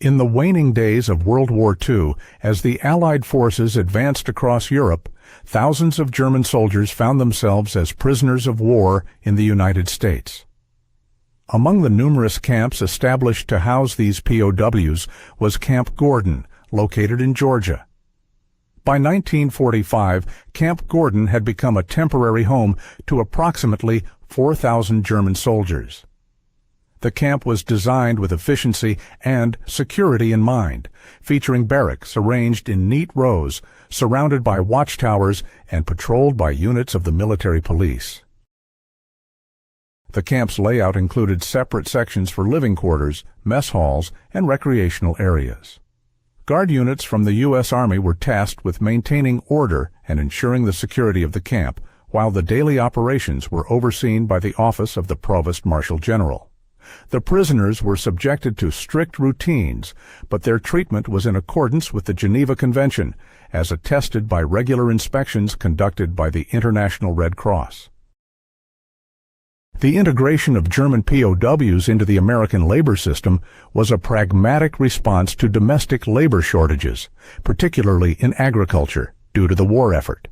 In the waning days of World War II, as the Allied forces advanced across Europe, thousands of German soldiers found themselves as prisoners of war in the United States. Among the numerous camps established to house these POWs was Camp Gordon, located in Georgia. By 1945, Camp Gordon had become a temporary home to approximately 4,000 German soldiers. The camp was designed with efficiency and security in mind, featuring barracks arranged in neat rows, surrounded by watchtowers and patrolled by units of the military police. The camp's layout included separate sections for living quarters, mess halls, and recreational areas. Guard units from the U.S. Army were tasked with maintaining order and ensuring the security of the camp, while the daily operations were overseen by the Office of the Provost Marshal General. The prisoners were subjected to strict routines, but their treatment was in accordance with the Geneva Convention, as attested by regular inspections conducted by the International Red Cross. The integration of German POWs into the American labor system was a pragmatic response to domestic labor shortages, particularly in agriculture, due to the war effort.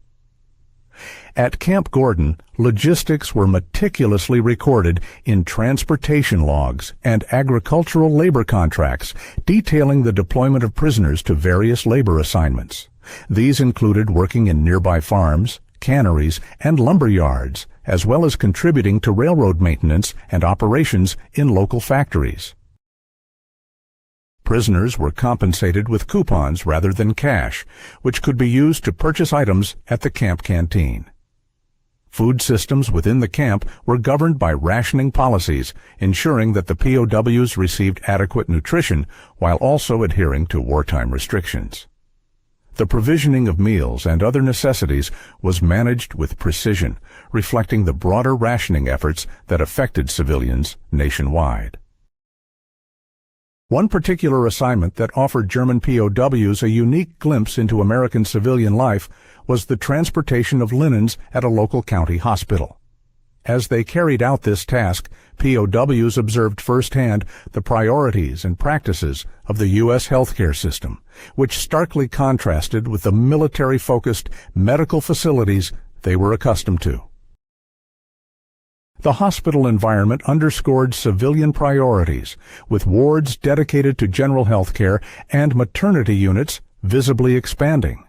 At Camp Gordon, logistics were meticulously recorded in transportation logs and agricultural labor contracts detailing the deployment of prisoners to various labor assignments. These included working in nearby farms, canneries, and lumber yards, as well as contributing to railroad maintenance and operations in local factories. Prisoners were compensated with coupons rather than cash, which could be used to purchase items at the camp canteen. Food systems within the camp were governed by rationing policies, ensuring that the POWs received adequate nutrition while also adhering to wartime restrictions. The provisioning of meals and other necessities was managed with precision, reflecting the broader rationing efforts that affected civilians nationwide. One particular assignment that offered German POWs a unique glimpse into American civilian life was the transportation of linens at a local county hospital. As they carried out this task, POWs observed firsthand the priorities and practices of the U.S. healthcare system, which starkly contrasted with the military-focused medical facilities they were accustomed to. The hospital environment underscored civilian priorities, with wards dedicated to general health care and maternity units visibly expanding.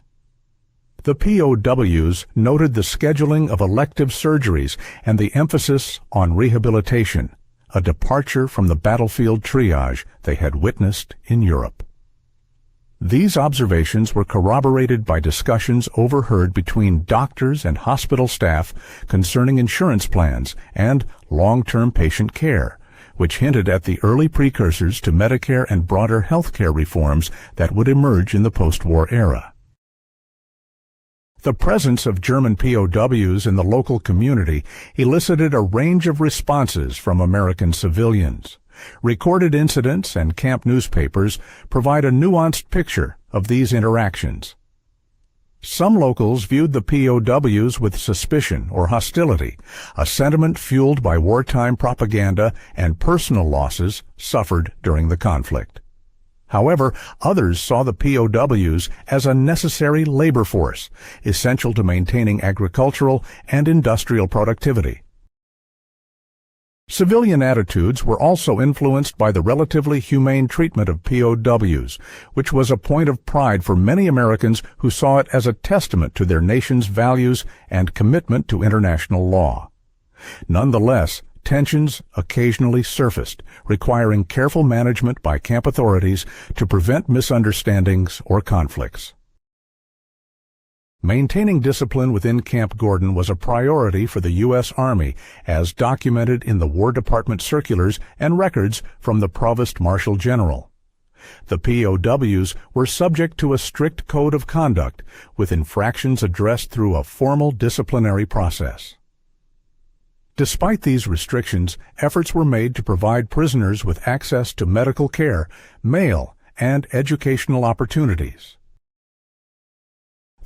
The POWs noted the scheduling of elective surgeries and the emphasis on rehabilitation, a departure from the battlefield triage they had witnessed in Europe. These observations were corroborated by discussions overheard between doctors and hospital staff concerning insurance plans and long-term patient care, which hinted at the early precursors to Medicare and broader health care reforms that would emerge in the post-war era. The presence of German POWs in the local community elicited a range of responses from American civilians. Recorded incidents and camp newspapers provide a nuanced picture of these interactions. Some locals viewed the POWs with suspicion or hostility, a sentiment fueled by wartime propaganda and personal losses suffered during the conflict. However, others saw the POWs as a necessary labor force, essential to maintaining agricultural and industrial productivity. Civilian attitudes were also influenced by the relatively humane treatment of POWs, which was a point of pride for many Americans who saw it as a testament to their nation's values and commitment to international law. Nonetheless, tensions occasionally surfaced, requiring careful management by camp authorities to prevent misunderstandings or conflicts. Maintaining discipline within Camp Gordon was a priority for the U.S. Army, as documented in the War Department circulars and records from the Provost Marshal General. The POWs were subject to a strict code of conduct, with infractions addressed through a formal disciplinary process. Despite these restrictions, efforts were made to provide prisoners with access to medical care, mail, and educational opportunities.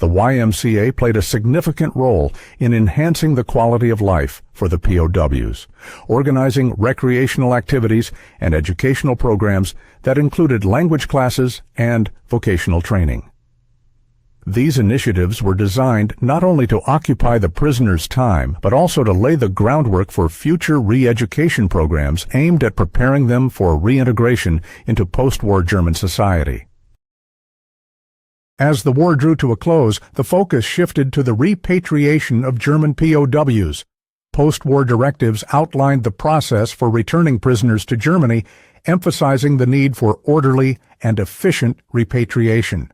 the YMCA played a significant role in enhancing the quality of life for the POWs, organizing recreational activities and educational programs that included language classes and vocational training. These initiatives were designed not only to occupy the prisoners' time, but also to lay the groundwork for future re-education programs aimed at preparing them for reintegration into post-war German society. As the war drew to a close, the focus shifted to the repatriation of German POWs. Post-war directives outlined the process for returning prisoners to Germany, emphasizing the need for orderly and efficient repatriation.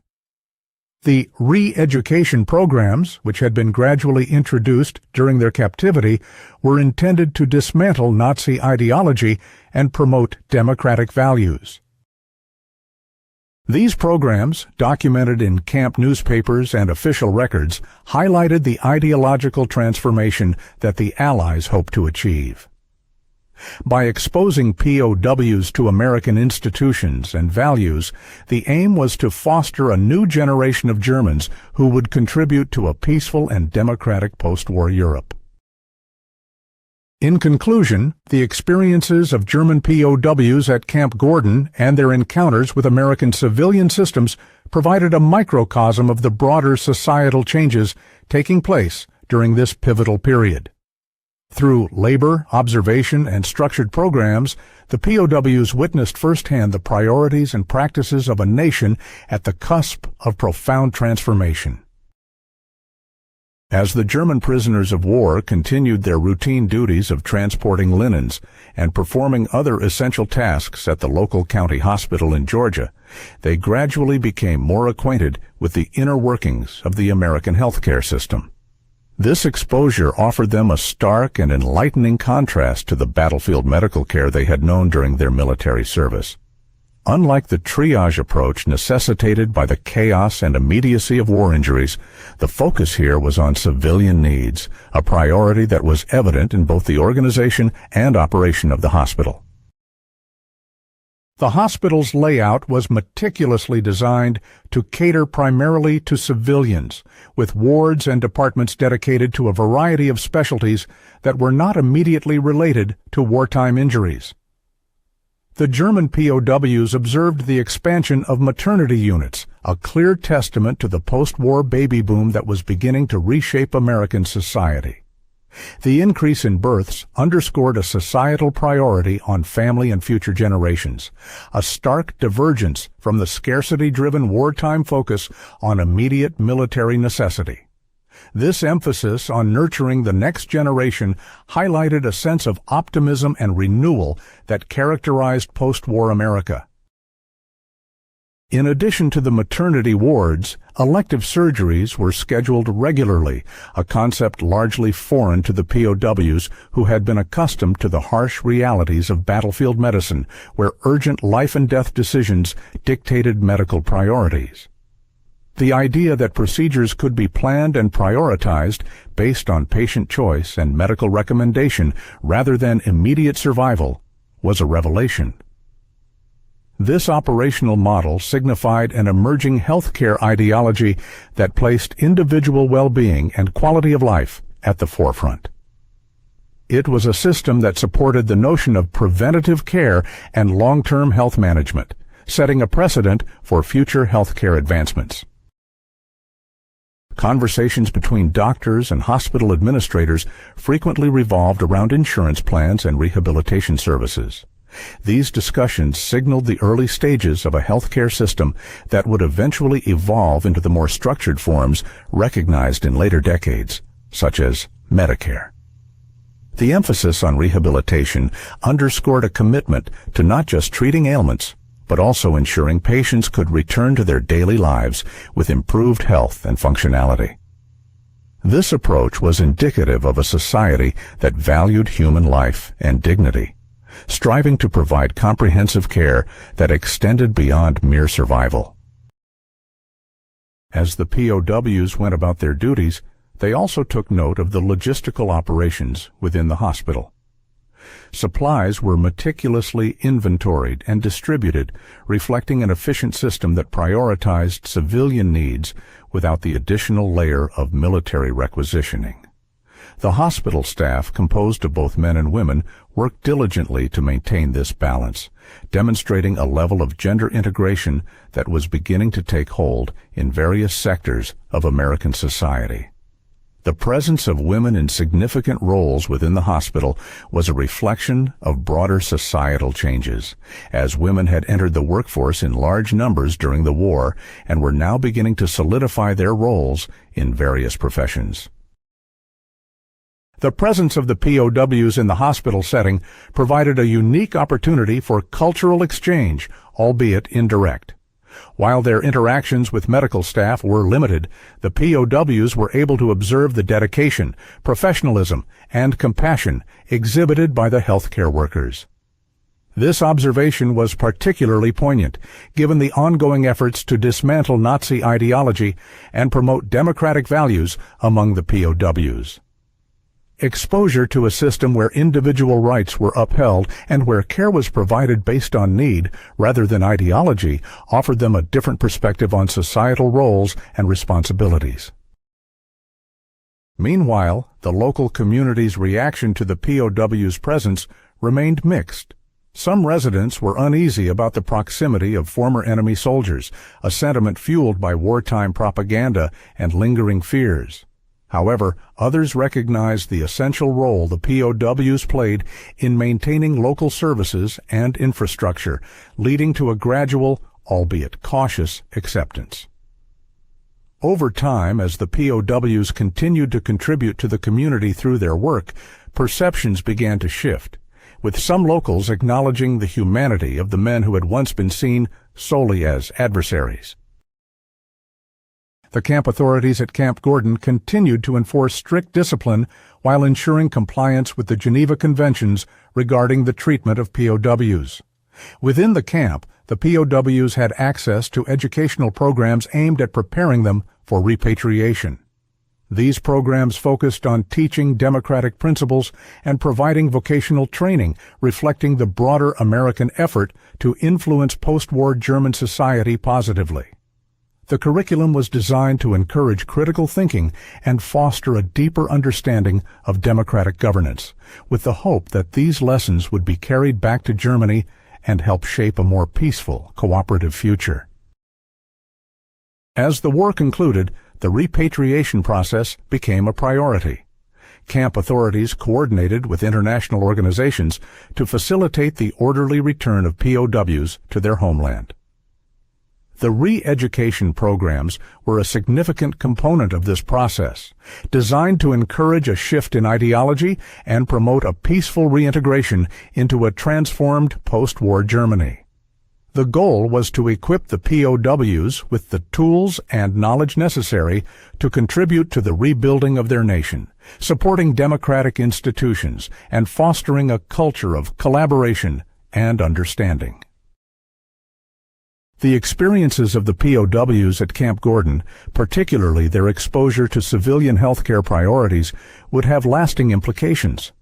The re-education programs, which had been gradually introduced during their captivity, were intended to dismantle Nazi ideology and promote democratic values. These programs, documented in camp newspapers and official records, highlighted the ideological transformation that the Allies hoped to achieve. By exposing POWs to American institutions and values, the aim was to foster a new generation of Germans who would contribute to a peaceful and democratic post-war Europe. In conclusion, the experiences of German POWs at Camp Gordon and their encounters with American civilian systems provided a microcosm of the broader societal changes taking place during this pivotal period. Through labor, observation, and structured programs, the POWs witnessed firsthand the priorities and practices of a nation at the cusp of profound transformation. As the German prisoners of war continued their routine duties of transporting linens and performing other essential tasks at the local county hospital in Georgia, they gradually became more acquainted with the inner workings of the American healthcare system. This exposure offered them a stark and enlightening contrast to the battlefield medical care they had known during their military service. Unlike the triage approach necessitated by the chaos and immediacy of war injuries, the focus here was on civilian needs, a priority that was evident in both the organization and operation of the hospital. The hospital's layout was meticulously designed to cater primarily to civilians, with wards and departments dedicated to a variety of specialties that were not immediately related to wartime injuries. The German POWs observed the expansion of maternity units, a clear testament to the post-war baby boom that was beginning to reshape American society. The increase in births underscored a societal priority on family and future generations, a stark divergence from the scarcity-driven wartime focus on immediate military necessity. This emphasis on nurturing the next generation highlighted a sense of optimism and renewal that characterized post-war America. In addition to the maternity wards, elective surgeries were scheduled regularly, a concept largely foreign to the POWs who had been accustomed to the harsh realities of battlefield medicine, where urgent life and death decisions dictated medical priorities. The idea that procedures could be planned and prioritized based on patient choice and medical recommendation rather than immediate survival was a revelation. This operational model signified an emerging healthcare ideology that placed individual well-being and quality of life at the forefront. It was a system that supported the notion of preventative care and long-term health management, setting a precedent for future healthcare advancements. Conversations between doctors and hospital administrators frequently revolved around insurance plans and rehabilitation services. These discussions signaled the early stages of a healthcare system that would eventually evolve into the more structured forms recognized in later decades, such as Medicare. The emphasis on rehabilitation underscored a commitment to not just treating ailments, but also ensuring patients could return to their daily lives with improved health and functionality. This approach was indicative of a society that valued human life and dignity, striving to provide comprehensive care that extended beyond mere survival. As the POWs went about their duties, they also took note of the logistical operations within the hospital. Supplies were meticulously inventoried and distributed, reflecting an efficient system that prioritized civilian needs without the additional layer of military requisitioning. The hospital staff, composed of both men and women, worked diligently to maintain this balance, demonstrating a level of gender integration that was beginning to take hold in various sectors of American society. The presence of women in significant roles within the hospital was a reflection of broader societal changes, as women had entered the workforce in large numbers during the war and were now beginning to solidify their roles in various professions. The presence of the POWs in the hospital setting provided a unique opportunity for cultural exchange, albeit indirect. While their interactions with medical staff were limited, the POWs were able to observe the dedication, professionalism, and compassion exhibited by the healthcare workers. This observation was particularly poignant, given the ongoing efforts to dismantle Nazi ideology and promote democratic values among the POWs. Exposure to a system where individual rights were upheld and where care was provided based on need rather than ideology offered them a different perspective on societal roles and responsibilities. Meanwhile, the local community's reaction to the POW's presence remained mixed. Some residents were uneasy about the proximity of former enemy soldiers, a sentiment fueled by wartime propaganda and lingering fears. However, others recognized the essential role the POWs played in maintaining local services and infrastructure, leading to a gradual, albeit cautious, acceptance. Over time, as the POWs continued to contribute to the community through their work, perceptions began to shift, with some locals acknowledging the humanity of the men who had once been seen solely as adversaries. The camp authorities at Camp Gordon continued to enforce strict discipline while ensuring compliance with the Geneva Conventions regarding the treatment of POWs. Within the camp, the POWs had access to educational programs aimed at preparing them for repatriation. These programs focused on teaching democratic principles and providing vocational training, reflecting the broader American effort to influence post-war German society positively. The curriculum was designed to encourage critical thinking and foster a deeper understanding of democratic governance, with the hope that these lessons would be carried back to Germany and help shape a more peaceful, cooperative future. As the war concluded, the repatriation process became a priority. Camp authorities coordinated with international organizations to facilitate the orderly return of POWs to their homeland. The re-education programs were a significant component of this process, designed to encourage a shift in ideology and promote a peaceful reintegration into a transformed post-war Germany. The goal was to equip the POWs with the tools and knowledge necessary to contribute to the rebuilding of their nation, supporting democratic institutions, and fostering a culture of collaboration and understanding. The experiences of the POWs at Camp Gordon, particularly their exposure to civilian healthcare priorities, would have lasting implications.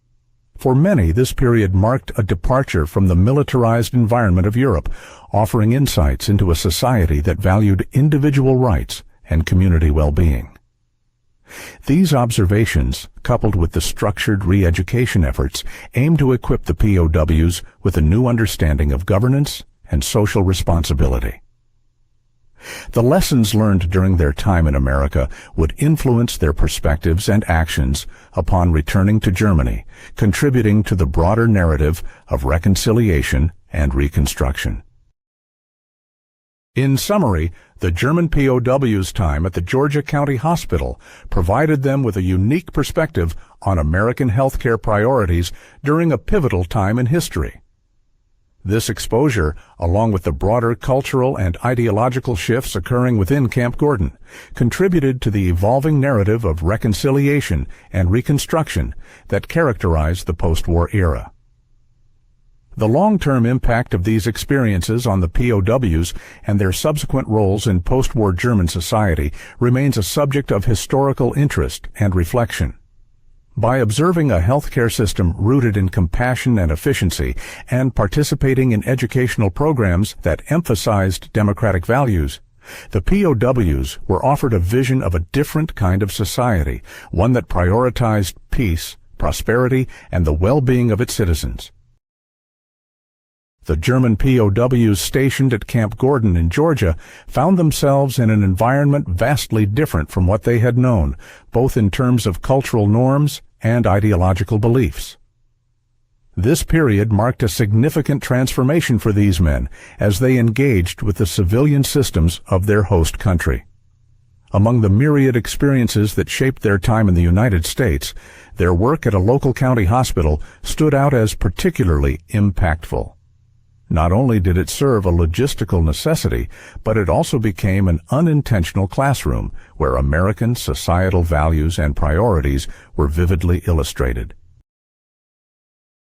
For many, this period marked a departure from the militarized environment of Europe, offering insights into a society that valued individual rights and community well-being. These observations, coupled with the structured re-education efforts, aim to equip the POWs with a new understanding of governance and social responsibility. The lessons learned during their time in America would influence their perspectives and actions upon returning to Germany, contributing to the broader narrative of reconciliation and reconstruction. In summary, the German POWs' time at the Georgia County Hospital provided them with a unique perspective on American healthcare priorities during a pivotal time in history. This exposure, along with the broader cultural and ideological shifts occurring within Camp Gordon, contributed to the evolving narrative of reconciliation and reconstruction that characterized the post-war era. The long-term impact of these experiences on the POWs and their subsequent roles in post-war German society remains a subject of historical interest and reflection. By observing a healthcare system rooted in compassion and efficiency and participating in educational programs that emphasized democratic values, the POWs were offered a vision of a different kind of society, one that prioritized peace, prosperity, and the well-being of its citizens. The German POWs stationed at Camp Gordon in Georgia found themselves in an environment vastly different from what they had known, both in terms of cultural norms and ideological beliefs. This period marked a significant transformation for these men as they engaged with the civilian systems of their host country. Among the myriad experiences that shaped their time in the United States, their work at a local county hospital stood out as particularly impactful. Not only did it serve a logistical necessity, but it also became an unintentional classroom where American societal values and priorities were vividly illustrated.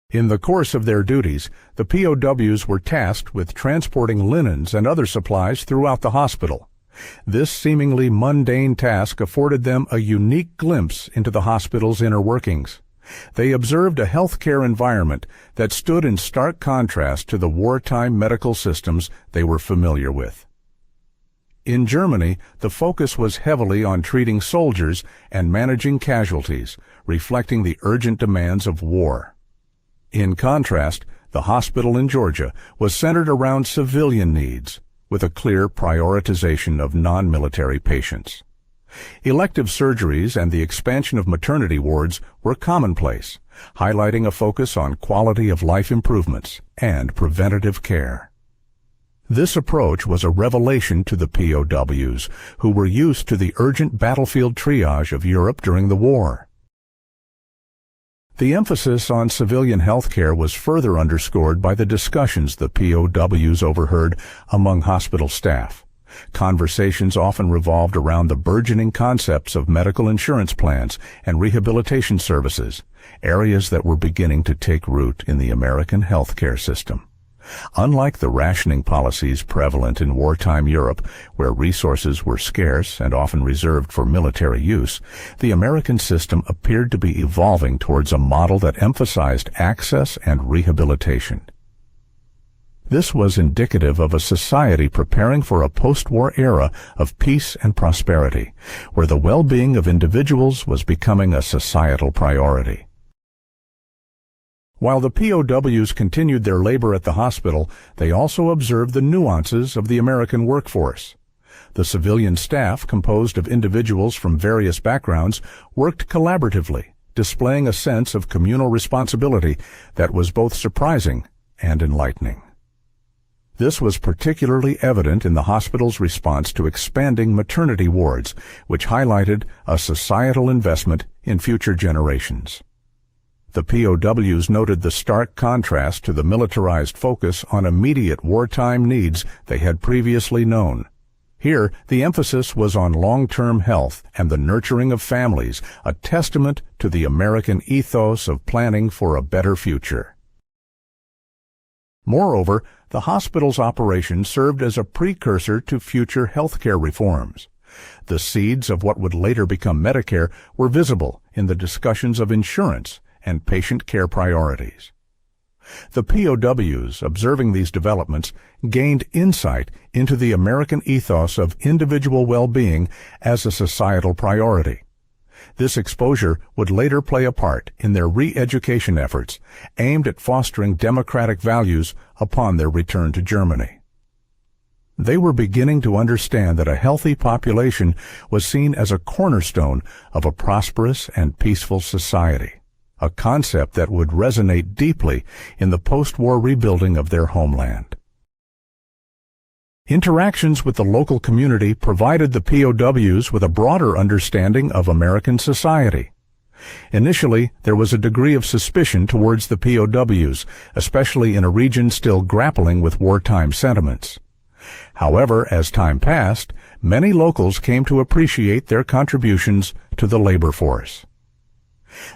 In the course of their duties, the POWs were tasked with transporting linens and other supplies throughout the hospital. This seemingly mundane task afforded them a unique glimpse into the hospital's inner workings. They observed a healthcare environment that stood in stark contrast to the wartime medical systems they were familiar with. In Germany, the focus was heavily on treating soldiers and managing casualties, reflecting the urgent demands of war. In contrast, the hospital in Georgia was centered around civilian needs, with a clear prioritization of non-military patients. Elective surgeries and the expansion of maternity wards were commonplace, highlighting a focus on quality of life improvements and preventative care. This approach was a revelation to the POWs, who were used to the urgent battlefield triage of Europe during the war. The emphasis on civilian health care was further underscored by the discussions the POWs overheard among hospital staff. Conversations often revolved around the burgeoning concepts of medical insurance plans and rehabilitation services, areas that were beginning to take root in the American healthcare system. Unlike the rationing policies prevalent in wartime Europe, where resources were scarce and often reserved for military use, the American system appeared to be evolving towards a model that emphasized access and rehabilitation. This was indicative of a society preparing for a post-war era of peace and prosperity, where the well-being of individuals was becoming a societal priority. While the POWs continued their labor at the hospital, they also observed the nuances of the American workforce. The civilian staff, composed of individuals from various backgrounds, worked collaboratively, displaying a sense of communal responsibility that was both surprising and enlightening. This was particularly evident in the hospital's response to expanding maternity wards, which highlighted a societal investment in future generations. The POWs noted the stark contrast to the militarized focus on immediate wartime needs they had previously known. Here, the emphasis was on long-term health and the nurturing of families, a testament to the American ethos of planning for a better future. Moreover, the hospital's operation served as a precursor to future healthcare reforms. The seeds of what would later become Medicare were visible in the discussions of insurance and patient care priorities. The POWs, observing these developments, gained insight into the American ethos of individual well-being as a societal priority. This exposure would later play a part in their re-education efforts aimed at fostering democratic values upon their return to Germany. They were beginning to understand that a healthy population was seen as a cornerstone of a prosperous and peaceful society, a concept that would resonate deeply in the post-war rebuilding of their homeland. Interactions with the local community provided the POWs with a broader understanding of American society. Initially, there was a degree of suspicion towards the POWs, especially in a region still grappling with wartime sentiments. However, as time passed, many locals came to appreciate their contributions to the labor force.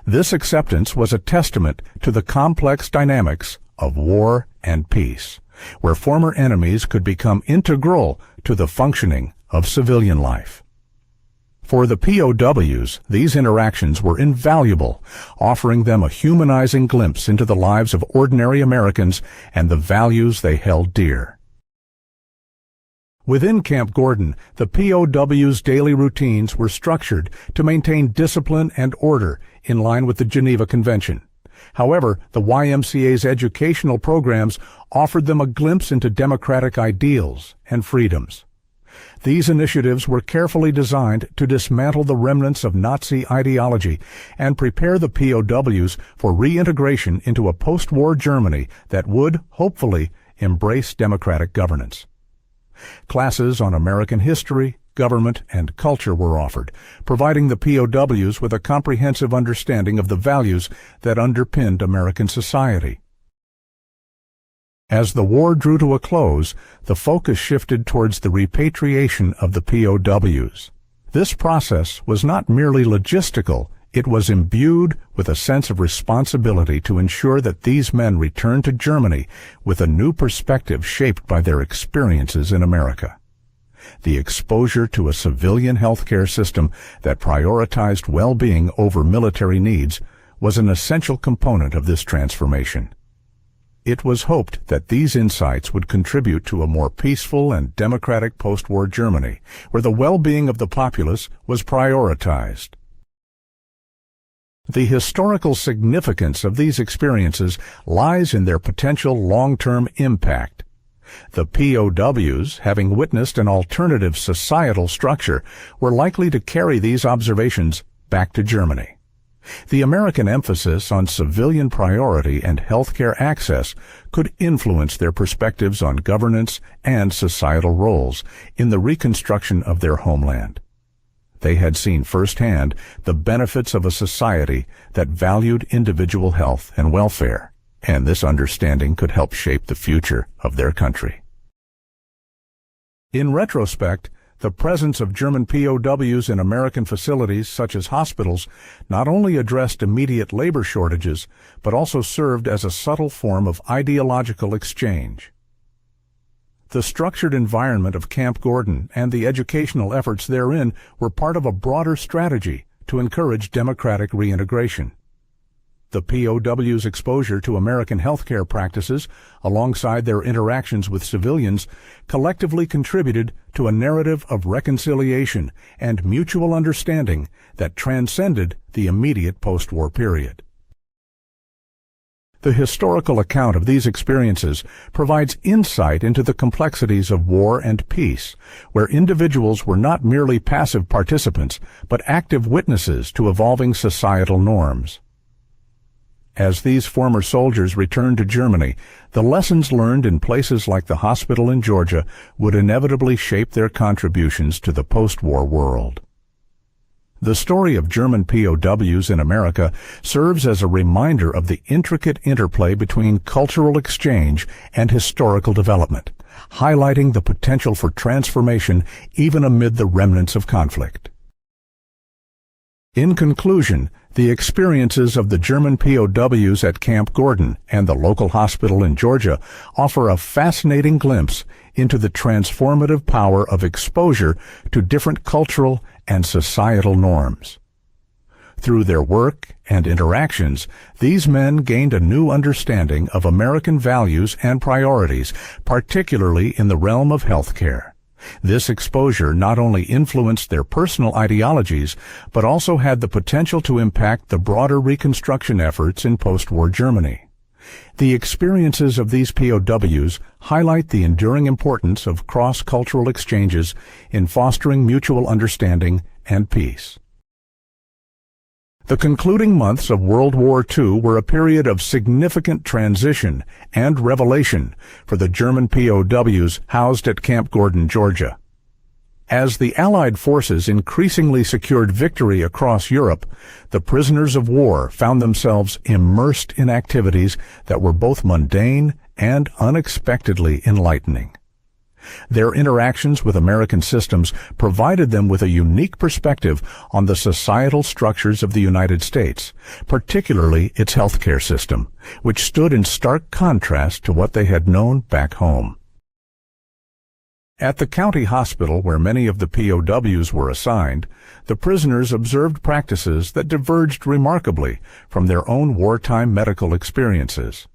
This acceptance was a testament to the complex dynamics of war and peace, where former enemies could become integral to the functioning of civilian life. For the POWs, these interactions were invaluable, offering them a humanizing glimpse into the lives of ordinary Americans and the values they held dear. Within Camp Gordon, the POWs' daily routines were structured to maintain discipline and order in line with the Geneva Convention. However, the YMCA's educational programs offered them a glimpse into democratic ideals and freedoms. These initiatives were carefully designed to dismantle the remnants of Nazi ideology and prepare the POWs for reintegration into a post-war Germany that would, hopefully, embrace democratic governance. Classes on American history, government, and culture were offered, providing the POWs with a comprehensive understanding of the values that underpinned American society. As the war drew to a close, the focus shifted towards the repatriation of the POWs. This process was not merely logistical, it was imbued with a sense of responsibility to ensure that these men returned to Germany with a new perspective shaped by their experiences in America. The exposure to a civilian healthcare system that prioritized well-being over military needs was an essential component of this transformation. It was hoped that these insights would contribute to a more peaceful and democratic post-war Germany, where the well-being of the populace was prioritized. The historical significance of these experiences lies in their potential long-term impact. The POWs, having witnessed an alternative societal structure, were likely to carry these observations back to Germany. The American emphasis on civilian priority and healthcare access could influence their perspectives on governance and societal roles in the reconstruction of their homeland. They had seen firsthand the benefits of a society that valued individual health and welfare, and this understanding could help shape the future of their country. In retrospect, the presence of German POWs in American facilities such as hospitals not only addressed immediate labor shortages, but also served as a subtle form of ideological exchange. The structured environment of Camp Gordon and the educational efforts therein were part of a broader strategy to encourage democratic reintegration. The POWs' exposure to American healthcare practices, alongside their interactions with civilians, collectively contributed to a narrative of reconciliation and mutual understanding that transcended the immediate post-war period. The historical account of these experiences provides insight into the complexities of war and peace, where individuals were not merely passive participants, but active witnesses to evolving societal norms. As these former soldiers returned to Germany, the lessons learned in places like the hospital in Georgia would inevitably shape their contributions to the post-war world. The story of German POWs in America serves as a reminder of the intricate interplay between cultural exchange and historical development, highlighting the potential for transformation even amid the remnants of conflict. In conclusion, the experiences of the German POWs at Camp Gordon and the local hospital in Georgia offer a fascinating glimpse into the transformative power of exposure to different cultural and societal norms. Through their work and interactions, these men gained a new understanding of American values and priorities, particularly in the realm of healthcare. This exposure not only influenced their personal ideologies, but also had the potential to impact the broader reconstruction efforts in post-war Germany. The experiences of these POWs highlight the enduring importance of cross-cultural exchanges in fostering mutual understanding and peace. The concluding months of World War II were a period of significant transition and revelation for the German POWs housed at Camp Gordon, Georgia. As the Allied forces increasingly secured victory across Europe, the prisoners of war found themselves immersed in activities that were both mundane and unexpectedly enlightening. Their interactions with American systems provided them with a unique perspective on the societal structures of the United States, particularly its healthcare system, which stood in stark contrast to what they had known back home. At the county hospital where many of the POWs were assigned, the prisoners observed practices that diverged remarkably from their own wartime medical experiences.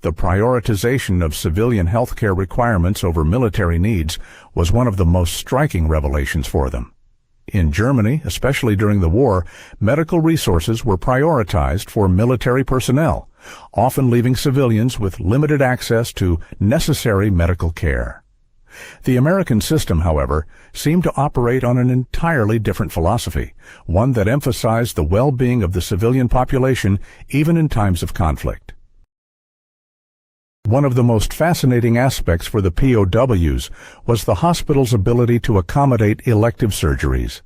The prioritization of civilian health care requirements over military needs was one of the most striking revelations for them. In Germany, especially during the war, medical resources were prioritized for military personnel, often leaving civilians with limited access to necessary medical care. The American system, however, seemed to operate on an entirely different philosophy, one that emphasized the well-being of the civilian population even in times of conflict. One of the most fascinating aspects for the POWs was the hospital's ability to accommodate elective surgeries.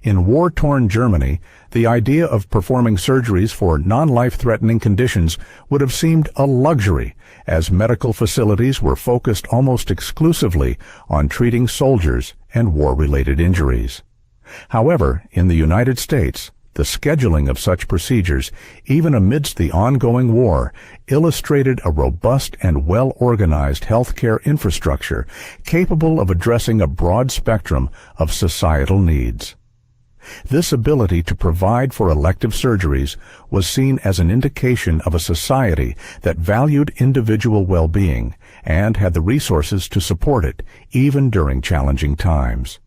In war-torn Germany, the idea of performing surgeries for non-life-threatening conditions would have seemed a luxury, as medical facilities were focused almost exclusively on treating soldiers and war-related injuries. However, in the United States, the scheduling of such procedures, even amidst the ongoing war, illustrated a robust and well-organized healthcare infrastructure capable of addressing a broad spectrum of societal needs. This ability to provide for elective surgeries was seen as an indication of a society that valued individual well-being and had the resources to support it, even during challenging times.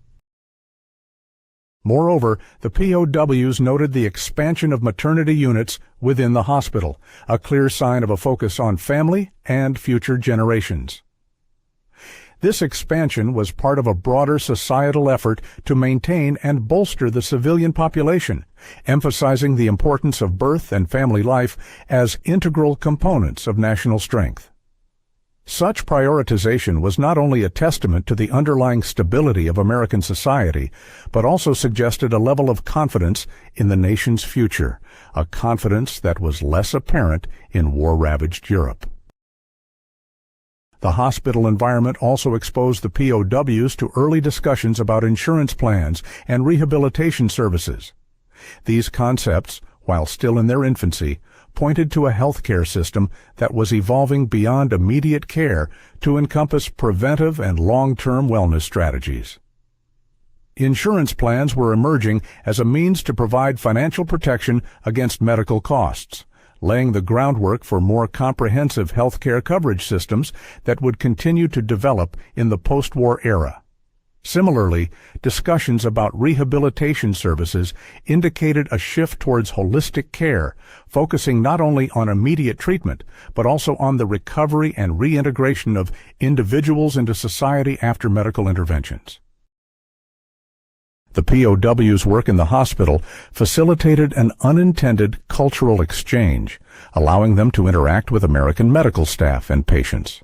Moreover, the POWs noted the expansion of maternity units within the hospital, a clear sign of a focus on family and future generations. This expansion was part of a broader societal effort to maintain and bolster the civilian population, emphasizing the importance of birth and family life as integral components of national strength. Such prioritization was not only a testament to the underlying stability of American society, but also suggested a level of confidence in the nation's future, a confidence that was less apparent in war-ravaged Europe. The hospital environment also exposed the POWs to early discussions about insurance plans and rehabilitation services. These concepts, while still in their infancy, pointed to a healthcare system that was evolving beyond immediate care to encompass preventive and long-term wellness strategies. Insurance plans were emerging as a means to provide financial protection against medical costs, laying the groundwork for more comprehensive healthcare coverage systems that would continue to develop in the post-war era. Similarly, discussions about rehabilitation services indicated a shift towards holistic care, focusing not only on immediate treatment, but also on the recovery and reintegration of individuals into society after medical interventions. The POWs' work in the hospital facilitated an unintended cultural exchange, allowing them to interact with American medical staff and patients.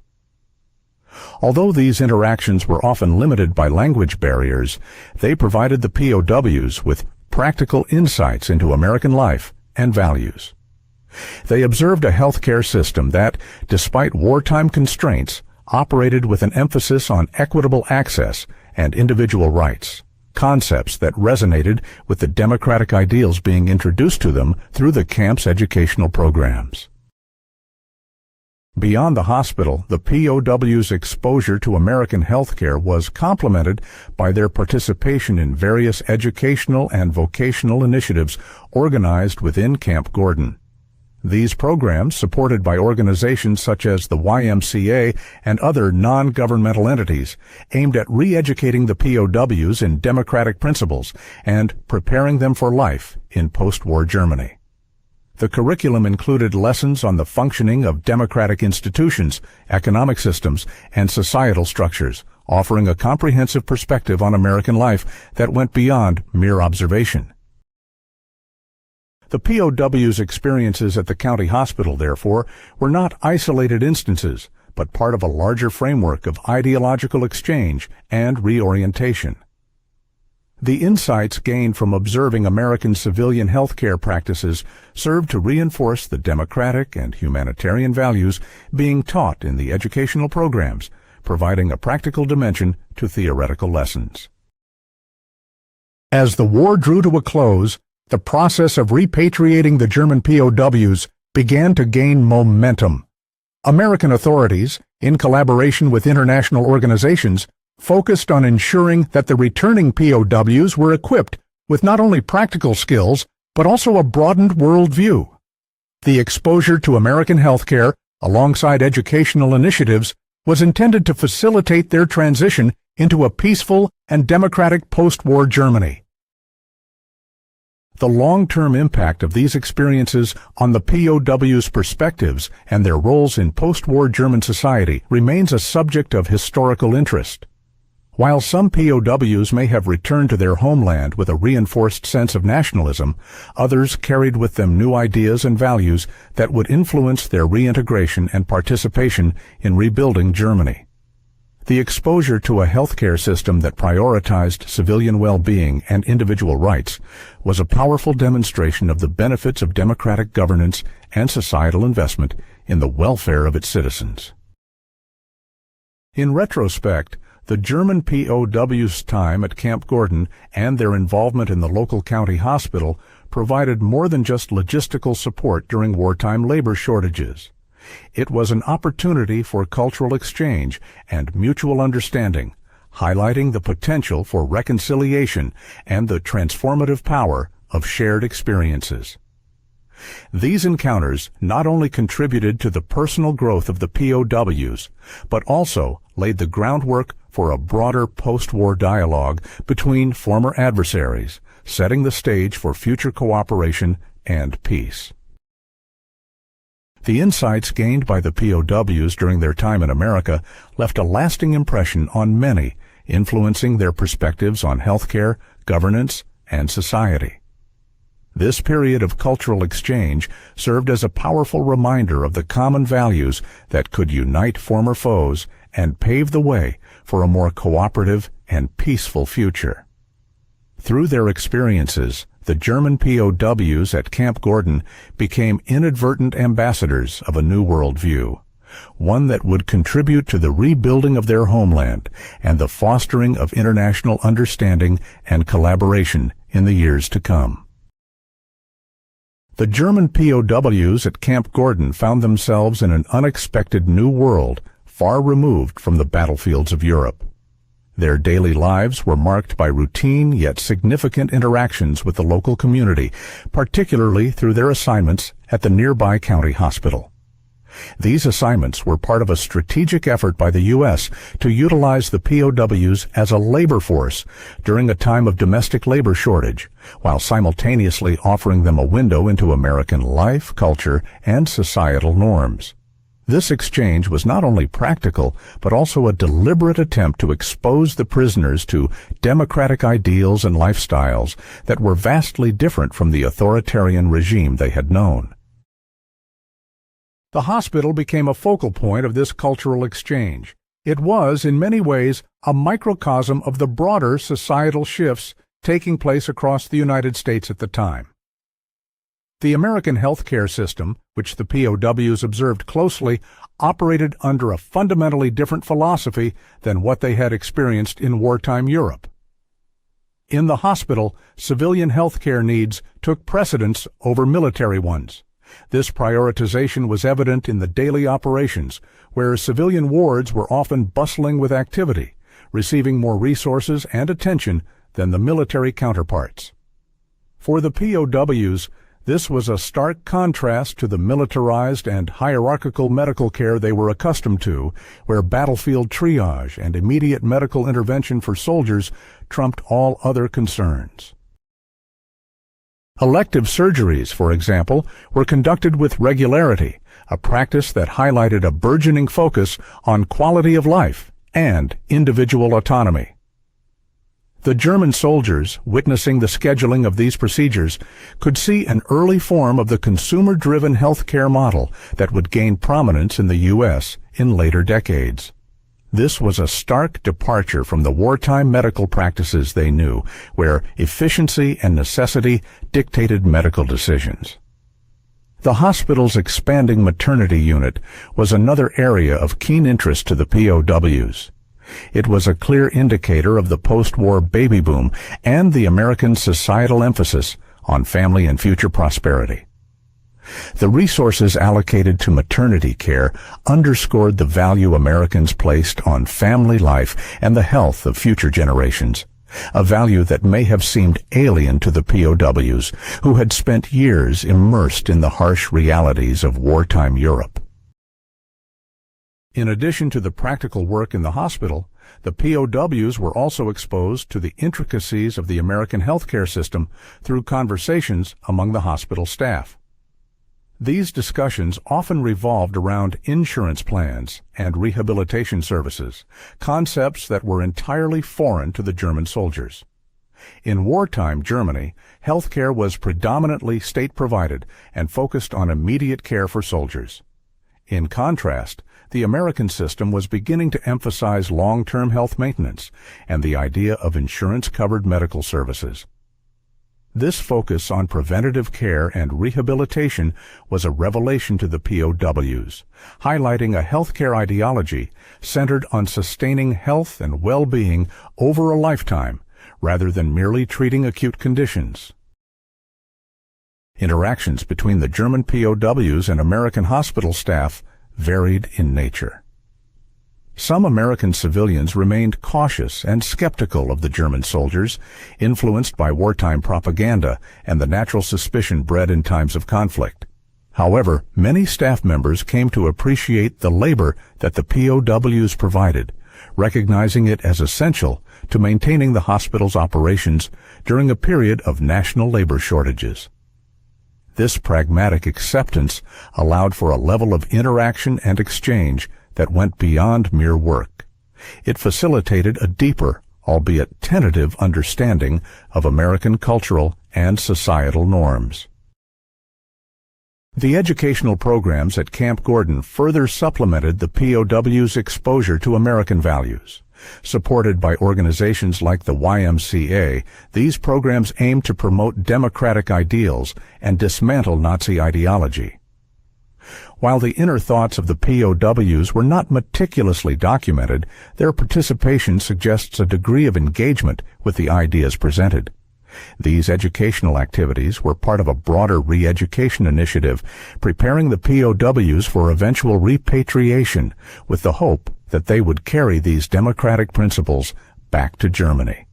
Although these interactions were often limited by language barriers, they provided the POWs with practical insights into American life and values. They observed a healthcare system that, despite wartime constraints, operated with an emphasis on equitable access and individual rights, concepts that resonated with the democratic ideals being introduced to them through the camp's educational programs. Beyond the hospital, the POWs' exposure to American healthcare was complemented by their participation in various educational and vocational initiatives organized within Camp Gordon. These programs, supported by organizations such as the YMCA and other non-governmental entities, aimed at re-educating the POWs in democratic principles and preparing them for life in post-war Germany. The curriculum included lessons on the functioning of democratic institutions, economic systems, and societal structures, offering a comprehensive perspective on American life that went beyond mere observation. The POWs' experiences at the county hospital, therefore, were not isolated instances, but part of a larger framework of ideological exchange and reorientation. The insights gained from observing American civilian healthcare practices served to reinforce the democratic and humanitarian values being taught in the educational programs, providing a practical dimension to theoretical lessons. As the war drew to a close, the process of repatriating the German POWs began to gain momentum. American authorities, in collaboration with international organizations, focused on ensuring that the returning POWs were equipped with not only practical skills, but also a broadened worldview. The exposure to American healthcare, alongside educational initiatives, was intended to facilitate their transition into a peaceful and democratic post-war Germany. The long-term impact of these experiences on the POWs' perspectives and their roles in post-war German society remains a subject of historical interest. While some POWs may have returned to their homeland with a reinforced sense of nationalism, others carried with them new ideas and values that would influence their reintegration and participation in rebuilding Germany. The exposure to a healthcare system that prioritized civilian well-being and individual rights was a powerful demonstration of the benefits of democratic governance and societal investment in the welfare of its citizens. In retrospect, the German POWs' time at Camp Gordon and their involvement in the local county hospital provided more than just logistical support during wartime labor shortages. It was an opportunity for cultural exchange and mutual understanding, highlighting the potential for reconciliation and the transformative power of shared experiences. These encounters not only contributed to the personal growth of the POWs, but also laid the groundwork for a broader post-war dialogue between former adversaries, setting the stage for future cooperation and peace. The insights gained by the POWs during their time in America left a lasting impression on many, influencing their perspectives on healthcare, governance, and society. This period of cultural exchange served as a powerful reminder of the common values that could unite former foes and pave the way for a more cooperative and peaceful future. Through their experiences, the German POWs at Camp Gordon became inadvertent ambassadors of a new worldview, one that would contribute to the rebuilding of their homeland and the fostering of international understanding and collaboration in the years to come. The German POWs at Camp Gordon found themselves in an unexpected new world, far removed from the battlefields of Europe. Their daily lives were marked by routine yet significant interactions with the local community, particularly through their assignments at the nearby county hospital. These assignments were part of a strategic effort by the U.S. to utilize the POWs as a labor force during a time of domestic labor shortage, while simultaneously offering them a window into American life, culture, and societal norms. This exchange was not only practical, but also a deliberate attempt to expose the prisoners to democratic ideals and lifestyles that were vastly different from the authoritarian regime they had known. The hospital became a focal point of this cultural exchange. It was, in many ways, a microcosm of the broader societal shifts taking place across the United States at the time. The American healthcare system, which the POWs observed closely, operated under a fundamentally different philosophy than what they had experienced in wartime Europe. In the hospital, civilian healthcare needs took precedence over military ones. This prioritization was evident in the daily operations, where civilian wards were often bustling with activity, receiving more resources and attention than the military counterparts. For the POWs, this was a stark contrast to the militarized and hierarchical medical care they were accustomed to, where battlefield triage and immediate medical intervention for soldiers trumped all other concerns. Elective surgeries, for example, were conducted with regularity, a practice that highlighted a burgeoning focus on quality of life and individual autonomy. The German soldiers, witnessing the scheduling of these procedures, could see an early form of the consumer-driven healthcare model that would gain prominence in the U.S. in later decades. This was a stark departure from the wartime medical practices they knew, where efficiency and necessity dictated medical decisions. The hospital's expanding maternity unit was another area of keen interest to the POWs. It was a clear indicator of the post-war baby boom and the American societal emphasis on family and future prosperity. The resources allocated to maternity care underscored the value Americans placed on family life and the health of future generations, a value that may have seemed alien to the POWs, who had spent years immersed in the harsh realities of wartime Europe. In addition to the practical work in the hospital, the POWs were also exposed to the intricacies of the American healthcare system through conversations among the hospital staff. These discussions often revolved around insurance plans and rehabilitation services, concepts that were entirely foreign to the German soldiers. In wartime Germany, healthcare was predominantly state-provided and focused on immediate care for soldiers. In contrast, the American system was beginning to emphasize long-term health maintenance and the idea of insurance-covered medical services. This focus on preventative care and rehabilitation was a revelation to the POWs, highlighting a healthcare ideology centered on sustaining health and well-being over a lifetime rather than merely treating acute conditions. Interactions between the German POWs and American hospital staff varied in nature. Some American civilians remained cautious and skeptical of the German soldiers, influenced by wartime propaganda and the natural suspicion bred in times of conflict. However, many staff members came to appreciate the labor that the POWs provided, recognizing it as essential to maintaining the hospital's operations during a period of national labor shortages. This pragmatic acceptance allowed for a level of interaction and exchange that went beyond mere work. It facilitated a deeper, albeit tentative, understanding of American cultural and societal norms. The educational programs at Camp Gordon further supplemented the POWs' exposure to American values. Supported by organizations like the YMCA, these programs aimed to promote democratic ideals and dismantle Nazi ideology. While the inner thoughts of the POWs were not meticulously documented, their participation suggests a degree of engagement with the ideas presented. These educational activities were part of a broader re-education initiative, preparing the POWs for eventual repatriation, with the hope that they would carry these democratic principles back to Germany.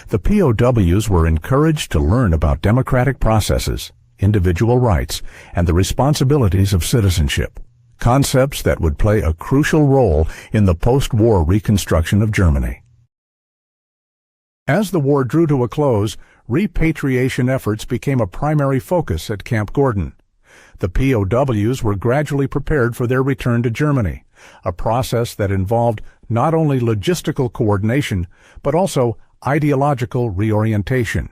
The POWs were encouraged to learn about democratic processes, individual rights, and the responsibilities of citizenship, concepts that would play a crucial role in the post-war reconstruction of Germany. As the war drew to a close, repatriation efforts became a primary focus at Camp Gordon. The POWs were gradually prepared for their return to Germany, a process that involved not only logistical coordination, but also ideological reorientation.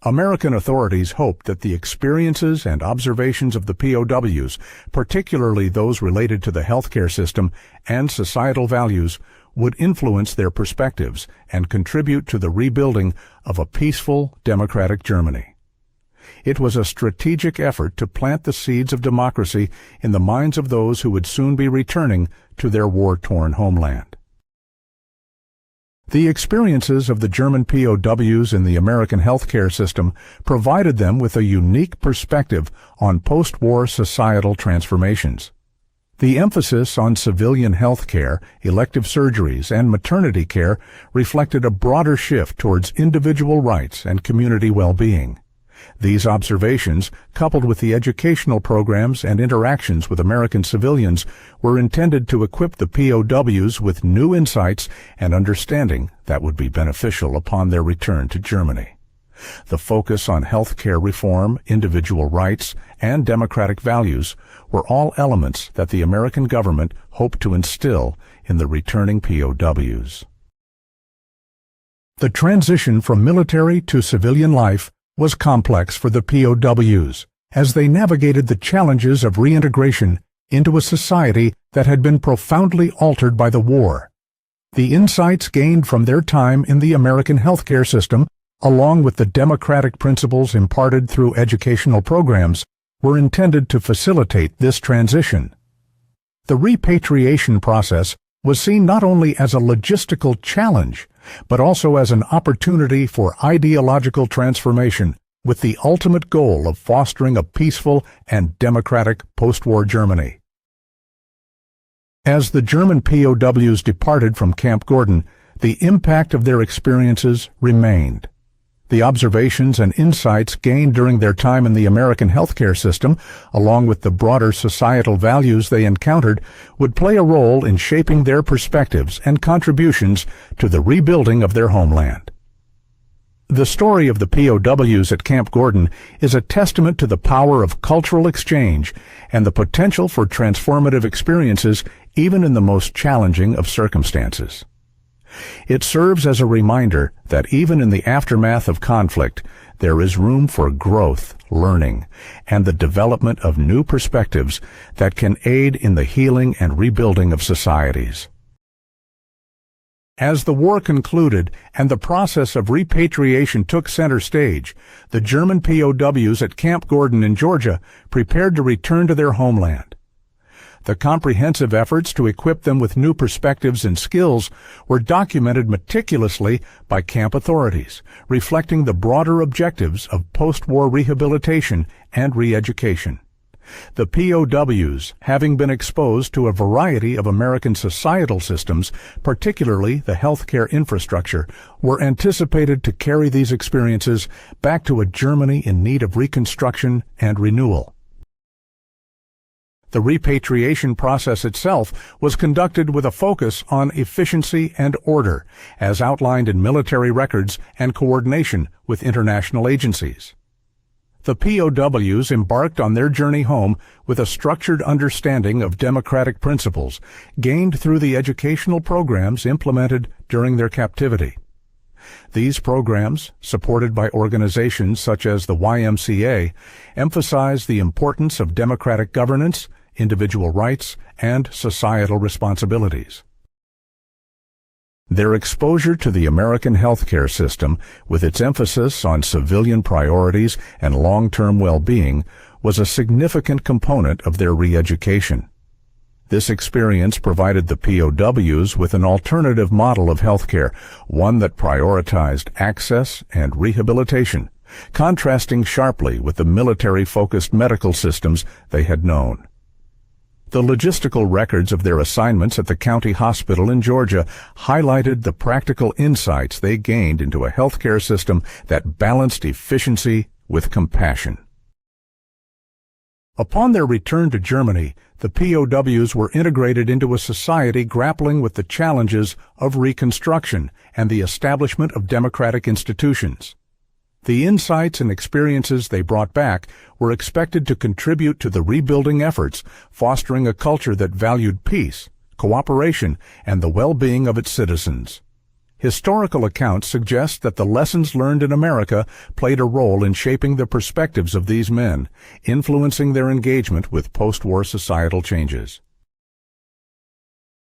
American authorities hoped that the experiences and observations of the POWs, particularly those related to the healthcare system and societal values, would influence their perspectives and contribute to the rebuilding of a peaceful, democratic Germany. It was a strategic effort to plant the seeds of democracy in the minds of those who would soon be returning to their war-torn homeland. The experiences of the German POWs in the American healthcare system provided them with a unique perspective on post-war societal transformations. The emphasis on civilian health care, elective surgeries, and maternity care reflected a broader shift towards individual rights and community well-being. These observations, coupled with the educational programs and interactions with American civilians, were intended to equip the POWs with new insights and understanding that would be beneficial upon their return to Germany. The focus on health care reform, individual rights, and democratic values were all elements that the American government hoped to instill in the returning POWs. The transition from military to civilian life was complex for the POWs as they navigated the challenges of reintegration into a society that had been profoundly altered by the war. The insights gained from their time in the American healthcare system, along with the democratic principles imparted through educational programs, were intended to facilitate this transition. The repatriation process was seen not only as a logistical challenge, but also as an opportunity for ideological transformation with the ultimate goal of fostering a peaceful and democratic post-war Germany. As the German POWs departed from Camp Gordon, the impact of their experiences remained. The observations and insights gained during their time in the American healthcare system, along with the broader societal values they encountered, would play a role in shaping their perspectives and contributions to the rebuilding of their homeland. The story of the POWs at Camp Gordon is a testament to the power of cultural exchange and the potential for transformative experiences even in the most challenging of circumstances. It serves as a reminder that even in the aftermath of conflict, there is room for growth, learning, and the development of new perspectives that can aid in the healing and rebuilding of societies. As the war concluded and the process of repatriation took center stage, the German POWs at Camp Gordon in Georgia prepared to return to their homeland. The comprehensive efforts to equip them with new perspectives and skills were documented meticulously by camp authorities, reflecting the broader objectives of post-war rehabilitation and re-education. The POWs, having been exposed to a variety of American societal systems, particularly the healthcare infrastructure, were anticipated to carry these experiences back to a Germany in need of reconstruction and renewal. The repatriation process itself was conducted with a focus on efficiency and order, as outlined in military records and coordination with international agencies. The POWs embarked on their journey home with a structured understanding of democratic principles gained through the educational programs implemented during their captivity. These programs, supported by organizations such as the YMCA, emphasize the importance of democratic governance, individual rights, and societal responsibilities. Their exposure to the American healthcare system, with its emphasis on civilian priorities and long-term well-being, was a significant component of their re-education. This experience provided the POWs with an alternative model of healthcare, one that prioritized access and rehabilitation, contrasting sharply with the military-focused medical systems they had known. The logistical records of their assignments at the county hospital in Georgia highlighted the practical insights they gained into a healthcare system that balanced efficiency with compassion. Upon their return to Germany, the POWs were integrated into a society grappling with the challenges of reconstruction and the establishment of democratic institutions. The insights and experiences they brought back were expected to contribute to the rebuilding efforts, fostering a culture that valued peace, cooperation, and the well-being of its citizens. Historical accounts suggest that the lessons learned in America played a role in shaping the perspectives of these men, influencing their engagement with post-war societal changes.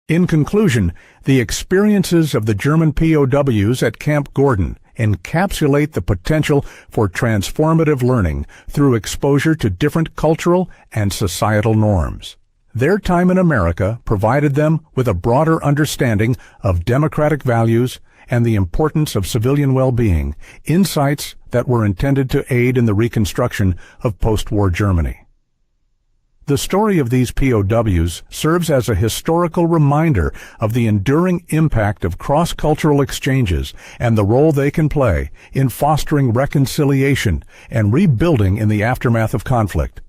In conclusion, the experiences of the German POWs at Camp Gordon encapsulate the potential for transformative learning through exposure to different cultural and societal norms. Their time in America provided them with a broader understanding of democratic values and the importance of civilian well-being, insights that were intended to aid in the reconstruction of post-war Germany. The story of these POWs serves as a historical reminder of the enduring impact of cross-cultural exchanges and the role they can play in fostering reconciliation and rebuilding in the aftermath of conflict.